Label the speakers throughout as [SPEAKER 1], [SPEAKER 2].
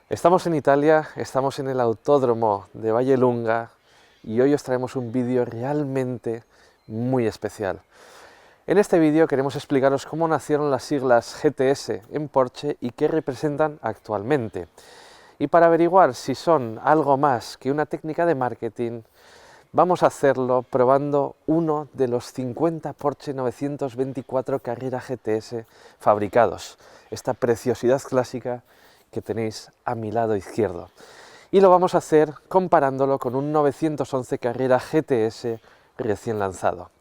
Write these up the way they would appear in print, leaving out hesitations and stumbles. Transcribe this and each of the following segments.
[SPEAKER 1] Estamos en Italia, estamos en el autódromo de Vallelunga y hoy os traemos un vídeo realmente muy especial. En este vídeo queremos explicaros cómo nacieron las siglas GTS en Porsche y qué representan actualmente. Y para averiguar si son algo más que una técnica de marketing, vamos a hacerlo probando uno de los 50 Porsche 924 Carrera GTS fabricados, esta preciosidad clásica que tenéis a mi lado izquierdo. Y lo vamos a hacer comparándolo con un 911 Carrera GTS recién lanzado.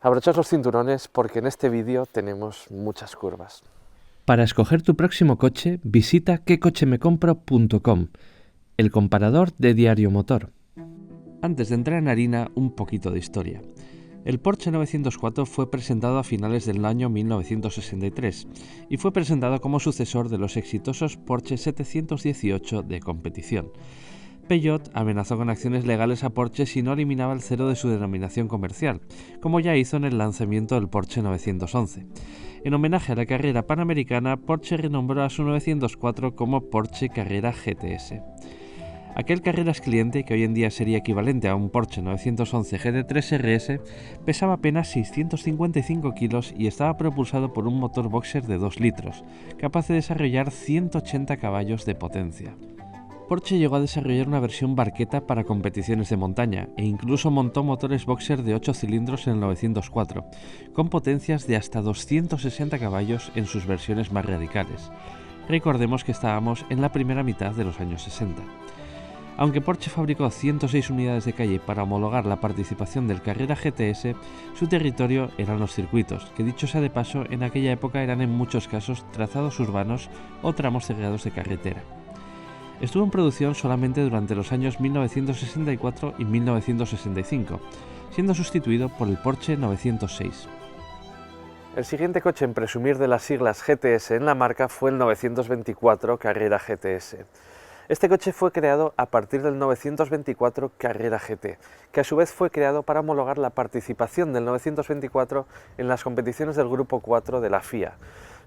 [SPEAKER 1] Abrochaos los cinturones porque en este vídeo tenemos muchas curvas.
[SPEAKER 2] Para escoger tu próximo coche, visita quecochemecompro.com, el comparador de Diario Motor. Antes de entrar en harina, un poquito de historia. El Porsche 904 fue presentado a finales del año 1963 y fue presentado como sucesor de los exitosos Porsche 718 de competición. Peugeot amenazó con acciones legales a Porsche si no eliminaba el cero de su denominación comercial, como ya hizo en el lanzamiento del Porsche 911. En homenaje a la carrera panamericana, Porsche renombró a su 904 como Porsche Carrera GTS. Aquel Carreras cliente, que hoy en día sería equivalente a un Porsche 911 GT3 RS, pesaba apenas 655 kilos y estaba propulsado por un motor boxer de 2 litros, capaz de desarrollar 180 caballos de potencia. Porsche llegó a desarrollar una versión barqueta para competiciones de montaña e incluso montó motores boxer de 8 cilindros en el 904, con potencias de hasta 260 caballos en sus versiones más radicales. Recordemos que estábamos en la primera mitad de los años 60. Aunque Porsche fabricó 106 unidades de calle para homologar la participación del Carrera GTS, su territorio eran los circuitos, que dicho sea de paso, en aquella época eran en muchos casos trazados urbanos o tramos cerrados de carretera. Estuvo en producción solamente durante los años 1964 y 1965, siendo sustituido por el Porsche 906.
[SPEAKER 1] El siguiente coche en presumir de las siglas GTS en la marca fue el 924 Carrera GTS. Este coche fue creado a partir del 924 Carrera GT, que a su vez fue creado para homologar la participación del 924 en las competiciones del Grupo 4 de la FIA.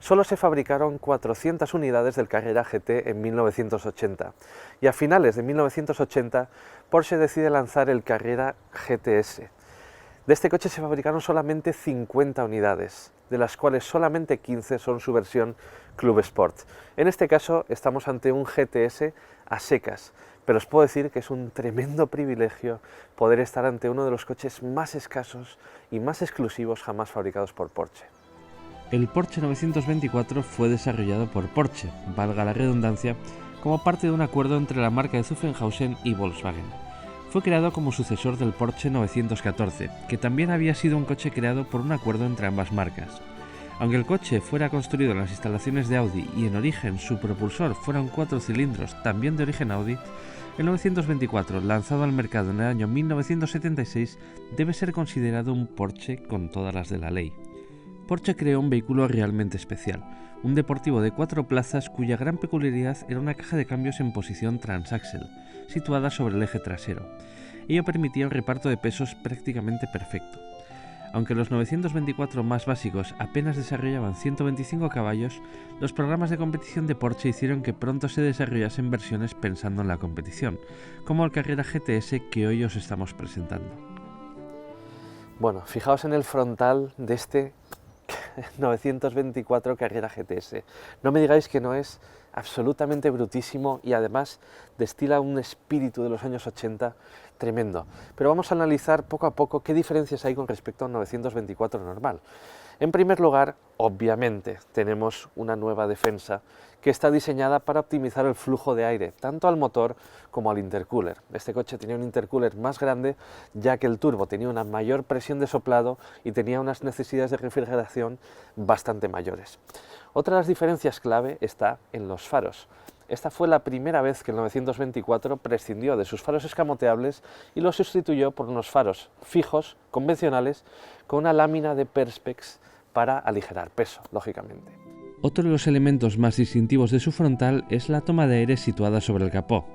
[SPEAKER 1] Solo se fabricaron 400 unidades del Carrera GT en 1980 y a finales de 1980 Porsche decide lanzar el Carrera GTS. De este coche se fabricaron solamente 50 unidades, de las cuales solamente 15 son su versión Club Sport. En este caso estamos ante un GTS a secas, pero os puedo decir que es un tremendo privilegio poder estar ante uno de los coches más escasos y más exclusivos jamás fabricados por Porsche.
[SPEAKER 2] El Porsche 924 fue desarrollado por Porsche, valga la redundancia, como parte de un acuerdo entre la marca de Zuffenhausen y Volkswagen. Fue creado como sucesor del Porsche 914, que también había sido un coche creado por un acuerdo entre ambas marcas. Aunque el coche fuera construido en las instalaciones de Audi y en origen su propulsor fuera un 4 cilindros también de origen Audi, el 924, lanzado al mercado en el año 1976, debe ser considerado un Porsche con todas las de la ley. Porsche creó un vehículo realmente especial, un deportivo de 4 plazas cuya gran peculiaridad era una caja de cambios en posición transaxle, situada sobre el eje trasero. Ello permitía un reparto de pesos prácticamente perfecto. Aunque los 924 más básicos apenas desarrollaban 125 caballos, los programas de competición de Porsche hicieron que pronto se desarrollasen versiones pensando en la competición, como el Carrera GTS que hoy os estamos presentando.
[SPEAKER 1] Bueno, fijaos en el frontal de este 924 Carrera GTS. No me digáis que no es absolutamente brutísimo y además destila un espíritu de los años 80 tremendo. Pero vamos a analizar poco a poco qué diferencias hay con respecto a un 924 normal. En primer lugar, obviamente, tenemos una nueva defensa que está diseñada para optimizar el flujo de aire, tanto al motor como al intercooler. Este coche tenía un intercooler más grande, ya que el turbo tenía una mayor presión de soplado y tenía unas necesidades de refrigeración bastante mayores. Otra de las diferencias clave está en los faros. Esta fue la primera vez que el 924 prescindió de sus faros escamoteables y los sustituyó por unos faros fijos, convencionales, con una lámina de perspex para aligerar peso, lógicamente.
[SPEAKER 2] Otro de los elementos más distintivos de su frontal es la toma de aire situada sobre el capó.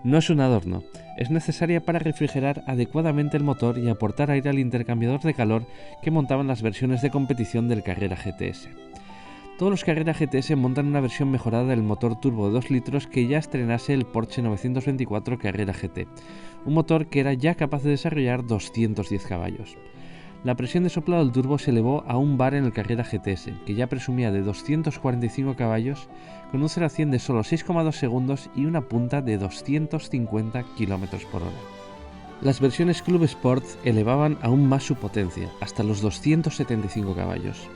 [SPEAKER 2] No es un adorno, es necesaria para refrigerar adecuadamente el motor y aportar aire al intercambiador de calor que montaban las versiones de competición del Carrera GTS. Todos los Carrera GTS montan una versión mejorada del motor turbo de 2 litros que ya estrenase el Porsche 924 Carrera GT, un motor que era ya capaz de desarrollar 210 caballos. La presión de soplado del turbo se elevó a un bar en el Carrera GTS, que ya presumía de 245 caballos, con un 0 a 100 de solo 6,2 segundos y una punta de 250 km/h. Las versiones Club Sport elevaban aún más su potencia, hasta los 275 caballos.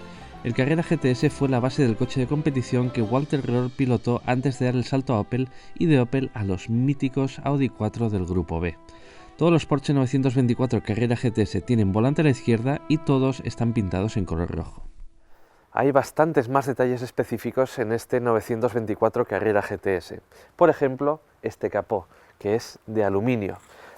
[SPEAKER 2] El Carrera GTS fue la base del coche de competición que Walter Röhrl pilotó antes de dar el salto a Opel y de Opel a los míticos Audi 4 del Grupo B. Todos los Porsche 924 Carrera GTS tienen volante a la izquierda y todos están pintados en color rojo.
[SPEAKER 1] Hay bastantes más detalles específicos en este 924 Carrera GTS. Por ejemplo, este capó, que es de aluminio.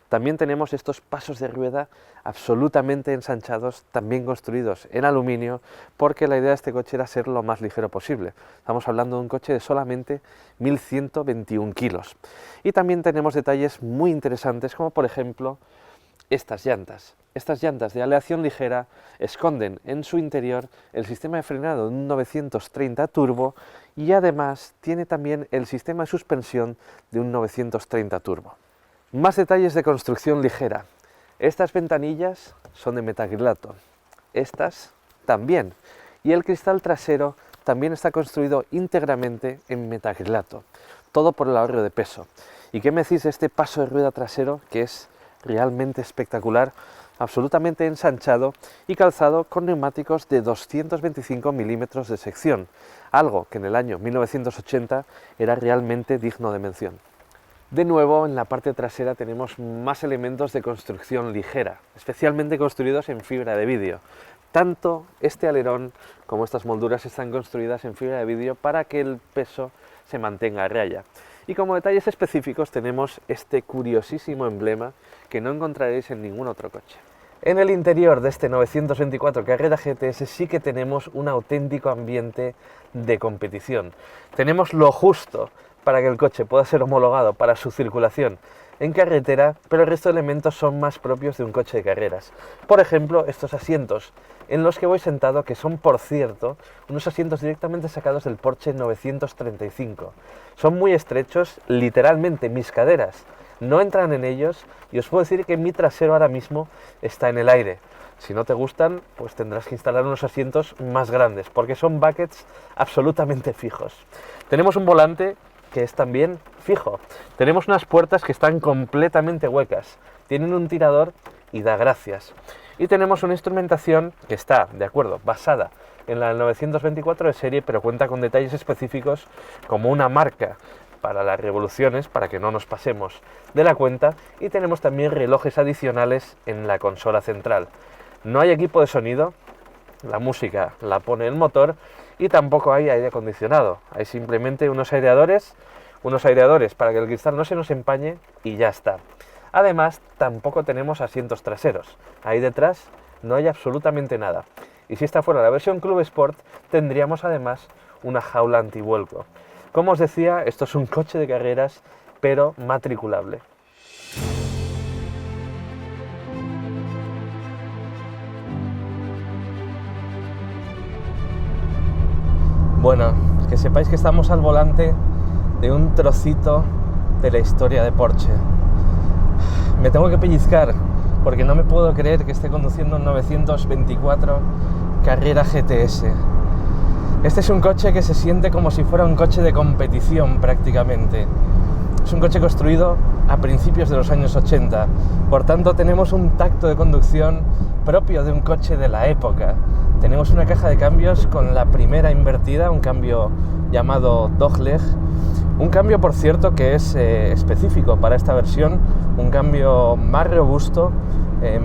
[SPEAKER 1] También tenemos estos pasos de rueda absolutamente ensanchados, también construidos en aluminio, porque la idea de este coche era ser lo más ligero posible. Estamos hablando de un coche de solamente 1121 kilos. Y también tenemos detalles muy interesantes, como por ejemplo estas llantas. Estas llantas de aleación ligera esconden en su interior el sistema de frenado de un 930 turbo y además tiene también el sistema de suspensión de un 930 turbo. Más detalles de construcción ligera. Estas ventanillas son de metacrilato, estas también, y el cristal trasero también está construido íntegramente en metacrilato, todo por el ahorro de peso. ¿Y qué me decís de este paso de rueda trasero que es realmente espectacular, absolutamente ensanchado y calzado con neumáticos de 225 milímetros de sección, algo que en el año 1980 era realmente digno de mención? De nuevo, en la parte trasera tenemos más elementos de construcción ligera, especialmente construidos en fibra de vidrio. Tanto este alerón como estas molduras están construidas en fibra de vidrio para que el peso se mantenga a raya. Y como detalles específicos tenemos este curiosísimo emblema que no encontraréis en ningún otro coche. En el interior de este 924 Carrera GTS sí que tenemos un auténtico ambiente de competición. Tenemos lo justo para que el coche pueda ser homologado para su circulación en carretera, pero el resto de elementos son más propios de un coche de carreras. Por ejemplo, estos asientos en los que voy sentado, que son, por cierto, unos asientos directamente sacados del Porsche 935. Son muy estrechos, literalmente mis caderas no entran en ellos, y os puedo decir que mi trasero ahora mismo está en el aire. Si no te gustan, pues tendrás que instalar unos asientos más grandes, porque son buckets absolutamente fijos. Tenemos un volante que es también fijo. Tenemos unas puertas que están completamente huecas, tienen un tirador y da gracias. Y tenemos una instrumentación que está, de acuerdo, basada en la del 924 de serie, pero cuenta con detalles específicos como una marca para las revoluciones, para que no nos pasemos de la cuenta, y tenemos también relojes adicionales en la consola central. No hay equipo de sonido, la música la pone el motor, y tampoco hay aire acondicionado, hay simplemente unos aireadores para que el cristal no se nos empañe y ya está. Además, tampoco tenemos asientos traseros, ahí detrás no hay absolutamente nada. Y si esta fuera la versión Club Sport, tendríamos además una jaula antivuelco. Como os decía, esto es un coche de carreras, pero matriculable. Bueno, que sepáis que estamos al volante de un trocito de la historia de Porsche. Me tengo que pellizcar porque no me puedo creer que esté conduciendo un 924 Carrera GTS. Este es un coche que se siente como si fuera un coche de competición prácticamente. Es un coche construido a principios de los años 80, por tanto tenemos un tacto de conducción propio de un coche de la época. Tenemos una caja de cambios con la primera invertida, un cambio llamado dogleg, un cambio por cierto que es específico para esta versión, un cambio más robusto,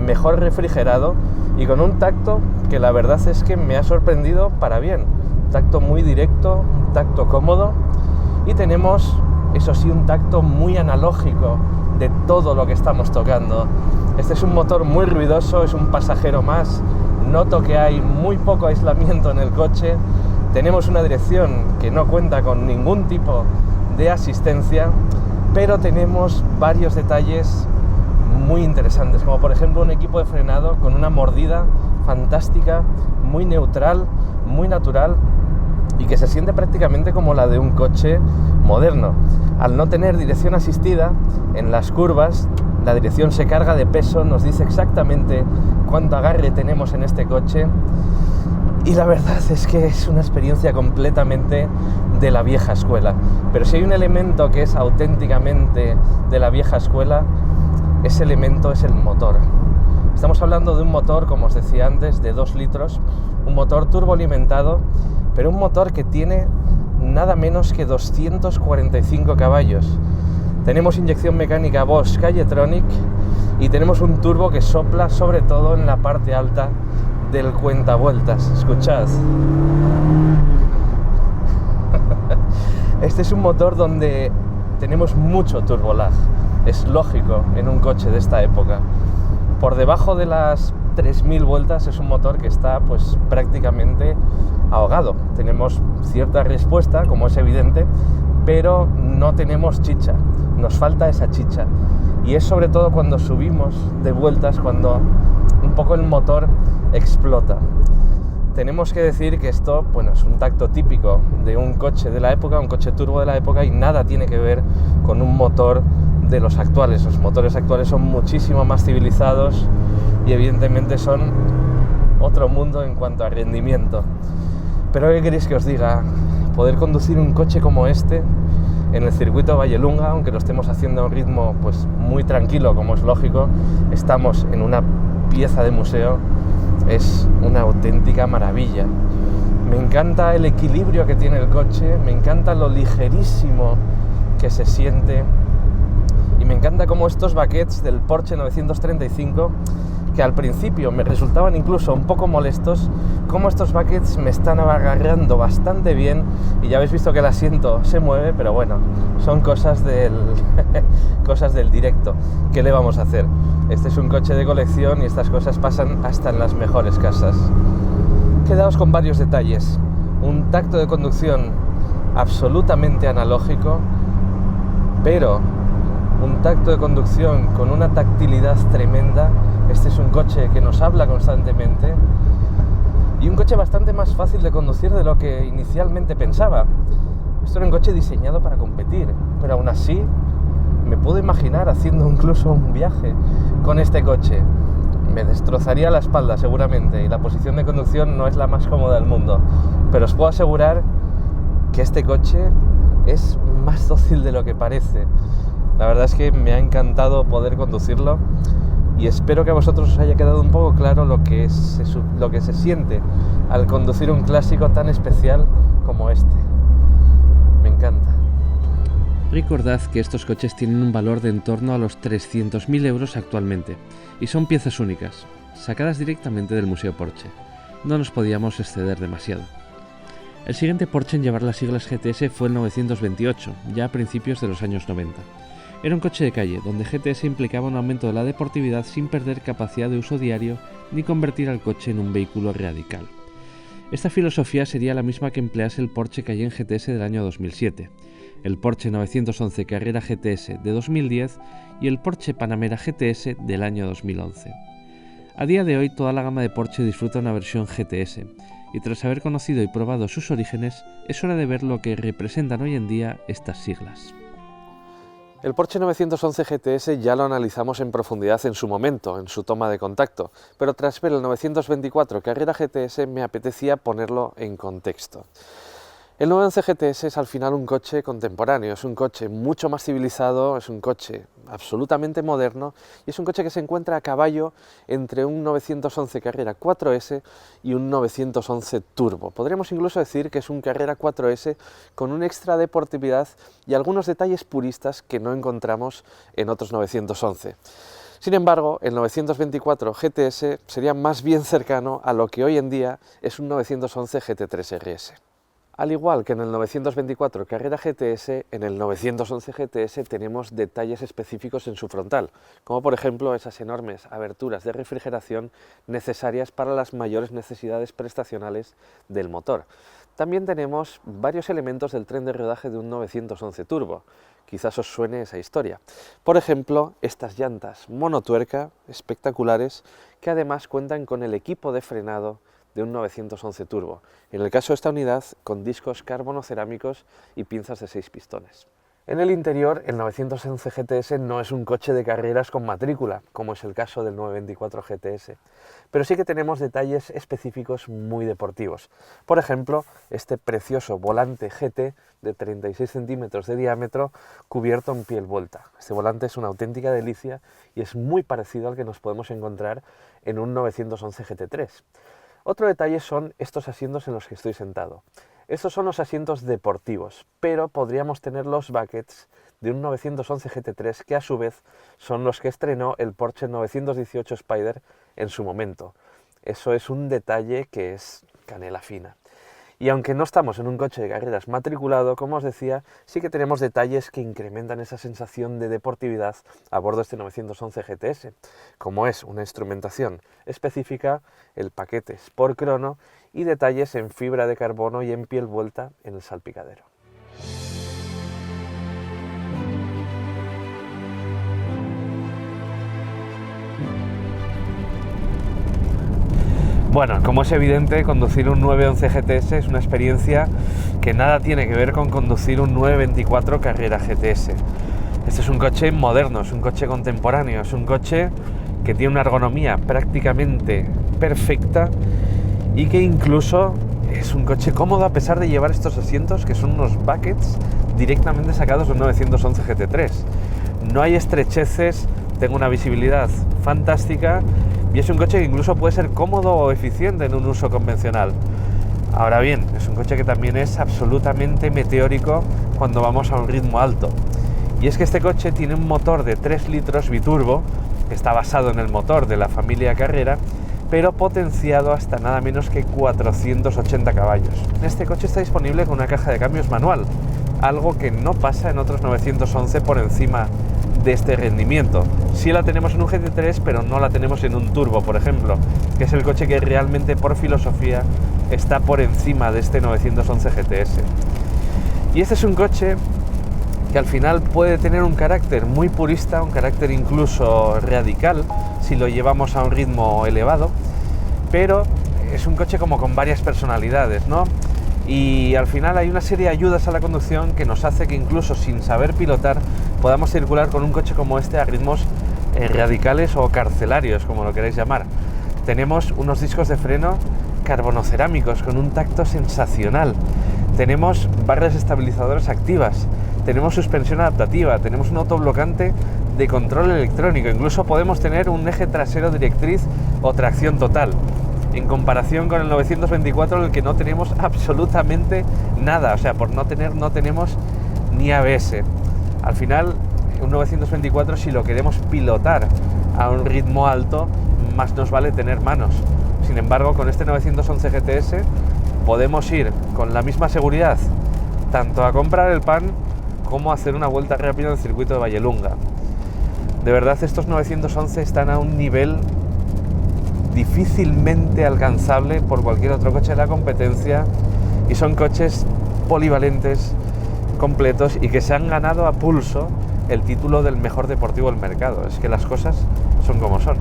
[SPEAKER 1] mejor refrigerado y con un tacto que la verdad es que me ha sorprendido para bien. Un tacto muy directo, un tacto cómodo, y tenemos, eso sí, un tacto muy analógico de todo lo que estamos tocando. Este es un motor muy ruidoso, es un pasajero más. Noto que hay muy poco aislamiento en el coche. Tenemos una dirección que no cuenta con ningún tipo de asistencia, pero tenemos varios detalles muy interesantes, como por ejemplo un equipo de frenado con una mordida fantástica, muy neutral, muy natural, y y que se siente prácticamente como la de un coche moderno. Al no tener dirección asistida, en las curvas la dirección se carga de peso, nos dice exactamente cuánto agarre tenemos en este coche, y la verdad es que es una experiencia completamente de la vieja escuela. Pero si hay un elemento que es auténticamente de la vieja escuela, ese elemento es el motor. Estamos hablando de un motor, como os decía antes, de 2 litros, un motor turboalimentado, pero un motor que tiene nada menos que 245 caballos. Tenemos inyección mecánica Bosch Cayetronic y tenemos un turbo que sopla sobre todo en la parte alta del cuentavueltas. Escuchad. Este es un motor donde tenemos mucho turbo lag. Es lógico en un coche de esta época. Por debajo de las 3000 vueltas es un motor que está pues prácticamente ahogado. Tenemos cierta respuesta, como es evidente, pero no tenemos chicha. Nos falta esa chicha. Y es sobre todo cuando subimos de vueltas, cuando un poco el motor explota. Tenemos que decir que esto, bueno, es un tacto típico de un coche de la época, un coche turbo de la época, y nada tiene que ver con un motor de los actuales. Los motores actuales son muchísimo más civilizados y evidentemente son otro mundo en cuanto a rendimiento. Pero ¿qué queréis que os diga? Poder conducir un coche como este en el circuito Vallelunga, aunque lo estemos haciendo a un ritmo pues muy tranquilo, como es lógico, estamos en una pieza de museo, es una auténtica maravilla. Me encanta el equilibrio que tiene el coche, me encanta lo ligerísimo que se siente, y me encanta cómo estos baquets del Porsche 935, que al principio me resultaban incluso un poco molestos, como estos baquets me están agarrando bastante bien, y ya habéis visto que el asiento se mueve, pero bueno, son cosas del directo. ¿Qué le vamos a hacer? Este es un coche de colección y estas cosas pasan hasta en las mejores casas. Quedaos con varios detalles. Un tacto de conducción absolutamente analógico, pero un tacto de conducción con una tactilidad tremenda. Este es un coche que nos habla constantemente y un coche bastante más fácil de conducir de lo que inicialmente pensaba. Esto era un coche diseñado para competir, pero aún así me puedo imaginar haciendo incluso un viaje con este coche. Me destrozaría la espalda seguramente y la posición de conducción no es la más cómoda del mundo, pero os puedo asegurar que este coche es más dócil de lo que parece. La verdad es que me ha encantado poder conducirlo y espero que a vosotros os haya quedado un poco claro lo que se siente al conducir un clásico tan especial como este. Me encanta.
[SPEAKER 2] Recordad que estos coches tienen un valor de en torno a los 300.000 euros actualmente y son piezas únicas, sacadas directamente del Museo Porsche. No nos podíamos exceder demasiado. El siguiente Porsche en llevar las siglas GTS fue el 928, ya a principios de los años 90. Era un coche de calle, donde GTS implicaba un aumento de la deportividad sin perder capacidad de uso diario ni convertir al coche en un vehículo radical. Esta filosofía sería la misma que emplease el Porsche Cayenne GTS del año 2007, el Porsche 911 Carrera GTS de 2010 y el Porsche Panamera GTS del año 2011. A día de hoy toda la gama de Porsche disfruta una versión GTS, y tras haber conocido y probado sus orígenes, es hora de ver lo que representan hoy en día estas siglas.
[SPEAKER 1] El Porsche 911 GTS ya lo analizamos en profundidad en su momento, en su toma de contacto, pero tras ver el 924 Carrera GTS me apetecía ponerlo en contexto. El 911 GTS es al final un coche contemporáneo, es un coche mucho más civilizado, es un coche absolutamente moderno y es un coche que se encuentra a caballo entre un 911 Carrera 4S y un 911 Turbo. Podríamos incluso decir que es un Carrera 4S con un extra deportividad y algunos detalles puristas que no encontramos en otros 911. Sin embargo, el 924 GTS sería más bien cercano a lo que hoy en día es un 911 GT3 RS. Al igual que en el 924 Carrera GTS, en el 911 GTS tenemos detalles específicos en su frontal, como por ejemplo esas enormes aberturas de refrigeración necesarias para las mayores necesidades prestacionales del motor. También tenemos varios elementos del tren de rodaje de un 911 Turbo. Quizás os suene esa historia. Por ejemplo, estas llantas monotuerca espectaculares que además cuentan con el equipo de frenado de un 911 Turbo. En el caso de esta unidad, con discos carbonocerámicos y pinzas de 6 pistones. En el interior, el 911 GTS no es un coche de carreras con matrícula, como es el caso del 924 GTS, pero sí que tenemos detalles específicos muy deportivos. Por ejemplo, este precioso volante GT de 36 centímetros de diámetro cubierto en piel vuelta. Este volante es una auténtica delicia y es muy parecido al que nos podemos encontrar en un 911 GT3. Otro detalle son estos asientos en los que estoy sentado. Estos son los asientos deportivos, pero podríamos tener los buckets de un 911 GT3 que a su vez son los que estrenó el Porsche 918 Spyder en su momento. Eso es un detalle que es canela fina. Y aunque no estamos en un coche de carreras matriculado, como os decía, sí que tenemos detalles que incrementan esa sensación de deportividad a bordo de este 911 GTS, como es una instrumentación específica, el paquete Sport Chrono y detalles en fibra de carbono y en piel vuelta en el salpicadero. Bueno, como es evidente, conducir un 911 GTS es una experiencia que nada tiene que ver con conducir un 924 Carrera GTS. Este es un coche moderno, es un coche contemporáneo, es un coche que tiene una ergonomía prácticamente perfecta y que incluso es un coche cómodo a pesar de llevar estos asientos que son unos buckets directamente sacados de un 911 GT3. No hay estrecheces, tengo una visibilidad fantástica y es un coche que incluso puede ser cómodo o eficiente en un uso convencional. Ahora bien, es un coche que también es absolutamente meteórico cuando vamos a un ritmo alto. Y es que este coche tiene un motor de 3 litros biturbo, que está basado en el motor de la familia Carrera, pero potenciado hasta nada menos que 480 caballos. Este coche está disponible con una caja de cambios manual, algo que no pasa en otros 911 por encima de este rendimiento. Sí la tenemos en un GT3, pero no la tenemos en un turbo, por ejemplo, que es el coche que realmente por filosofía está por encima de este 911 GTS. Y este es un coche que al final puede tener un carácter muy purista, un carácter incluso radical, si lo llevamos a un ritmo elevado, pero es un coche como con varias personalidades, ¿no? Y al final hay una serie de ayudas a la conducción que nos hace que incluso sin saber pilotar podamos circular con un coche como este a ritmos radicales o carcelarios, como lo queráis llamar. Tenemos unos discos de freno carbonocerámicos con un tacto sensacional. Tenemos barras estabilizadoras activas, tenemos suspensión adaptativa, tenemos un autoblocante de control electrónico, incluso podemos tener un eje trasero directriz o tracción total. En comparación con el 924, en el que no tenemos absolutamente nada, o sea, por no tenemos ni ABS. Al final, un 924, si lo queremos pilotar a un ritmo alto, más nos vale tener manos. Sin embargo, con este 911 GTS podemos ir con la misma seguridad, tanto a comprar el pan como a hacer una vuelta rápida en el circuito de Vallelunga. De verdad, estos 911 están a un nivel difícilmente alcanzable por cualquier otro coche de la competencia y son coches polivalentes, completos y que se han ganado a pulso el título del mejor deportivo del mercado. Es que las cosas son como son.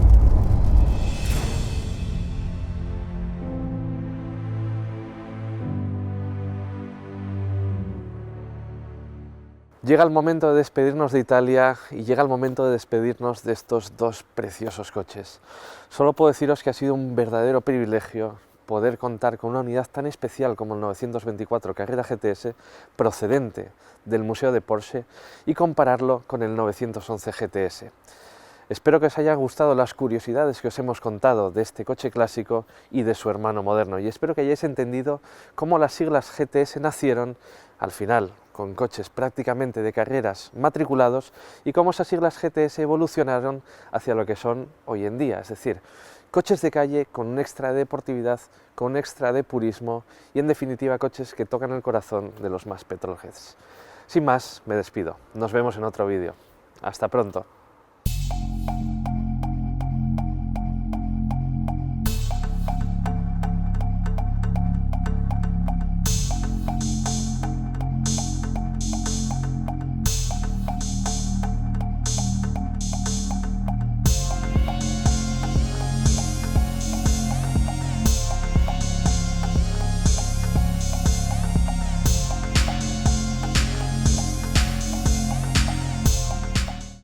[SPEAKER 1] Llega el momento de despedirnos de Italia y llega el momento de despedirnos de estos dos preciosos coches. Solo puedo deciros que ha sido un verdadero privilegio poder contar con una unidad tan especial como el 924 Carrera GTS procedente del Museo de Porsche y compararlo con el 911 GTS. Espero que os hayan gustado las curiosidades que os hemos contado de este coche clásico y de su hermano moderno, y espero que hayáis entendido cómo las siglas GTS nacieron al final con coches prácticamente de carreras matriculados y cómo esas siglas GTS evolucionaron hacia lo que son hoy en día, es decir, coches de calle con un extra de deportividad, con un extra de purismo y en definitiva coches que tocan el corazón de los más petrolheads. Sin más, me despido. Nos vemos en otro vídeo. Hasta pronto.